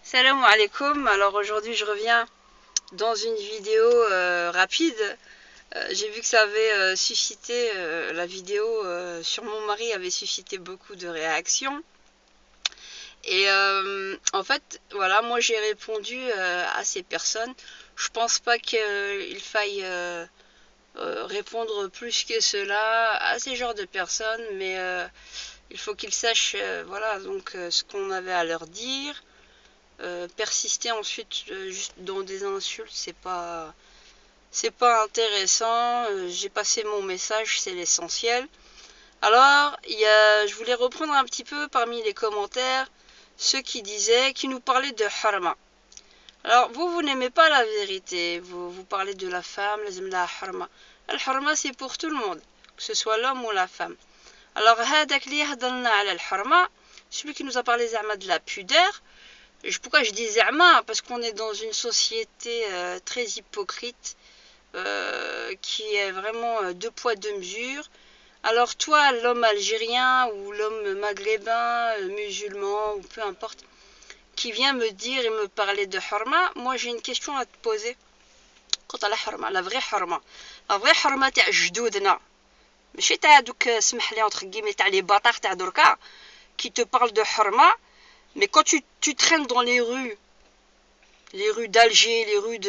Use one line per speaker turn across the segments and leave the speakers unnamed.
Salam alaikum. Alors aujourd'hui je reviens dans une vidéo rapide. J'ai vu que ça avait suscité, la vidéo sur mon mari avait suscité beaucoup de réactions. Et en fait, voilà, moi j'ai répondu à ces personnes. Je pense pas qu'il faille répondre plus que cela à ces genres de personnes, mais il faut qu'ils sachent, voilà, donc ce qu'on avait à leur dire. Persister ensuite juste dans des insultes, c'est pas intéressant. J'ai passé mon message, c'est l'essentiel. Alors je voulais reprendre un petit peu parmi les commentaires ceux qui nous parlaient de harma. Alors vous n'aimez pas la vérité, vous parlez de la femme, la harma. Le harma c'est pour tout le monde, que ce soit l'homme ou la femme. Alors hadak li yahdalna ala al-harma, celui qui nous a parlé de la pudeur. Pourquoi je dis zama? Parce qu'on est dans une société très hypocrite, qui est vraiment deux poids deux mesures. Alors toi, l'homme algérien ou l'homme maghrébin, musulman ou peu importe, qui vient me dire et me parler de harma, moi j'ai une question à te poser. Quant à la harma, la vraie harma تاع جدودنا ماشي تاع دوك سمح لي entre guillemets تاع les bâtards تاع دركا qui te parle de harma. Mais quand tu traînes dans les rues d'Alger, les rues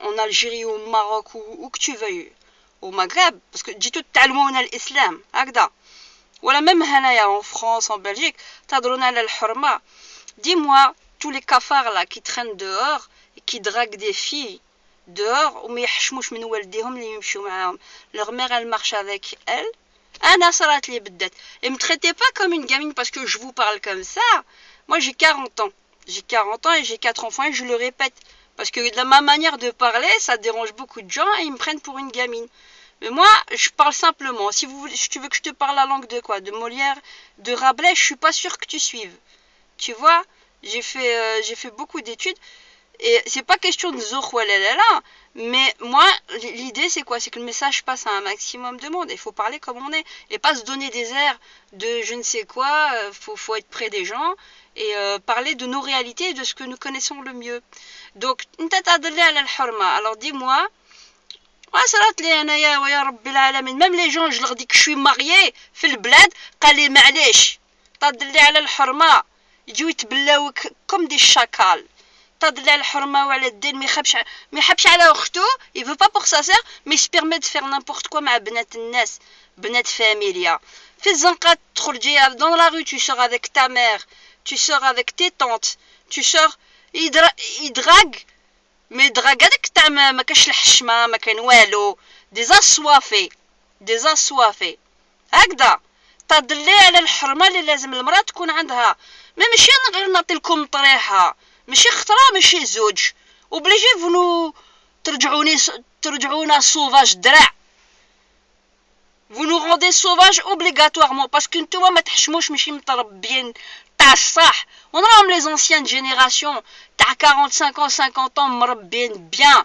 en Algérie, au Maroc, où que tu veuilles, au Maghreb, parce que dis tout تعلمونا الإسلام هكذا, ولا même هنايا en France, en Belgique, تهضرونا على الحرمة. Dis-moi, tous les cafards là qui traînent dehors et qui draguent des filles dehors وما يحشموش من والديهم اللي يمشوا معاهم, leur mère elle marche avec elle. أنا صارت لي بالذات. Et me traitez pas comme une gamine parce que je vous parle comme ça. Moi j'ai 40 ans. J'ai 40 ans et j'ai 4 enfants et je le répète. Parce que de ma manière de parler, ça dérange beaucoup de gens et ils me prennent pour une gamine. Mais moi, je parle simplement. Si tu veux que je te parle la langue de quoi? De Molière, de Rabelais, je suis pas sûre que tu suives. Tu vois, j'ai fait beaucoup d'études. Et c'est pas question de là, mais moi, l'idée c'est quoi? C'est que le message passe à un maximum de monde. Il faut parler comme on est. Et pas se donner des airs de je ne sais quoi. Faut être près des gens. Et parler de nos réalités et de ce que nous connaissons le mieux. Donc, alors dis-moi, même les gens, je leur dis que je suis mariée, في البلاد, قال لي معليش, تدلي على الحرمة, يجوا يتبلاوك comme des chacals. تدلي على الحرمة وعلى الدين, ما يحبش على أخته, il veut pas pour sa sœur, mais il se permet de faire n'importe quoi مع بنات الناس, بنات فاميليا. في الزنقة تخرجي dans la rue, tu sors avec ta mère, tu sors avec tes tantes, tu sors, ils draguent, mais draguadك تاع ما كاش الحشمة, ما كان والو, des assoiffés, هكذا. تدلي على الحرمة اللي لازم المرأة تكون عندها, ما ماشي غير نعطيلكم طريحة, ماشي خطرة ماشي زوج, وبليجي فنو ترجعونا سوفاج درع. Vous nous rendez sauvages obligatoirement parce que نتوما ما تحشموش, ماشي متربيين تاع الصح. On راهم les anciennes générations تاع 45 ans 50 ans مربيين bien,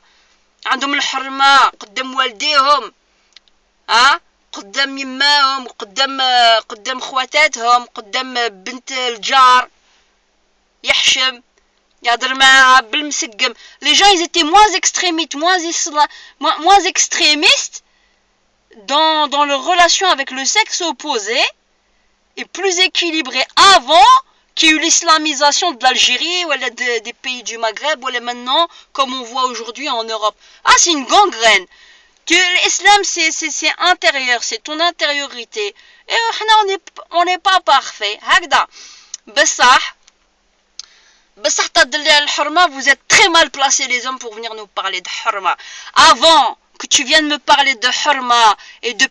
عندهم الحرمة قدام والديهم, قدام يماهم, قدام خواتاتهم, قدام بنت الجار, يحشم يهضر معاها بالمسقم. Les gens ils étaient moins extrémistes dans leur relation avec le sexe opposé et plus équilibré avant qu'il y ait eu l'islamisation de l'Algérie ou des pays du Maghreb, ou maintenant comme on voit aujourd'hui en Europe. C'est une gangrène. L'islam c'est intérieur, c'est ton intériorité, et on n'est pas parfait. هكذا بصح تدلي على الحرمة, vous êtes très mal placés les hommes pour venir nous parler de harma. Avant que tu viennes me parler de harma et de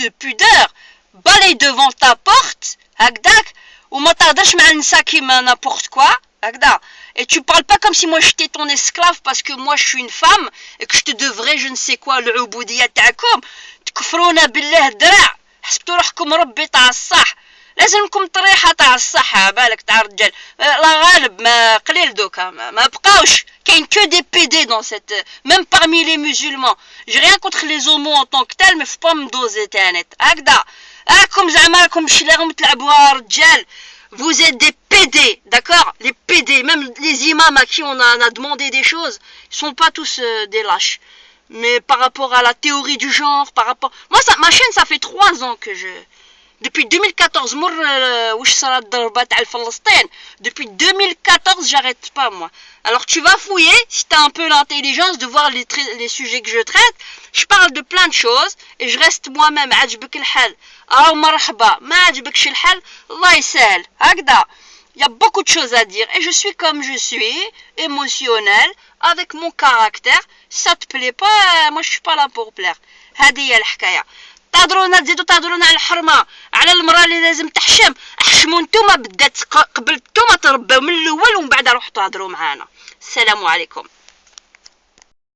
pudeur, balaye devant ta porte, هكذاك, وما تهضرش مع النساء كيما n'importe quoi, هكذا. Et tu parles pas comme si moi j'étais ton esclave parce que moi je suis une femme et que je te devrais je ne sais quoi, العبودية تاعكم, تكفرونا بالله الدرع, حسبتوا روحكم ربي تاع الصح. لازمكم طريحة تاع الصحة, بالك تاع الرجال, لا غالب ما قليل دوكا, ما بقاوش, كاين que des PD dans cette, même parmi les musulmans. J'ai rien contre les homos en tant que tel, mais faut pas me doser تانت, هكذا. راكم زعما راكم شي راكم تلعبوها رجال, Vous êtes des PD, d'accord? Les PD, même les imams à qui on a demandé des choses, ils sont pas tous des lâches. Mais par rapport à la théorie du genre, par rapport... Moi, ma chaîne, ça fait 3 ans que je... Depuis 2014, depuis 2014, j'arrête pas, moi. Alors, tu vas fouiller, si t'as un peu l'intelligence de voir les sujets que je traite. Je parle de plein de choses, et je reste moi-même. Il y a beaucoup de choses à dire, et je suis comme je suis, émotionnel, avec mon caractère. Si ça te plaît pas, moi je suis pas là pour plaire. هذه هي الحكايه. تهضرونا تزيدوا تهضرونا على الحرمه، على المراه اللي لازم تحشم. احشموا نتوما، بدات قبل نتوما تربوا من الاول ومن بعد روحوا تهضروا معانا. السلام عليكم.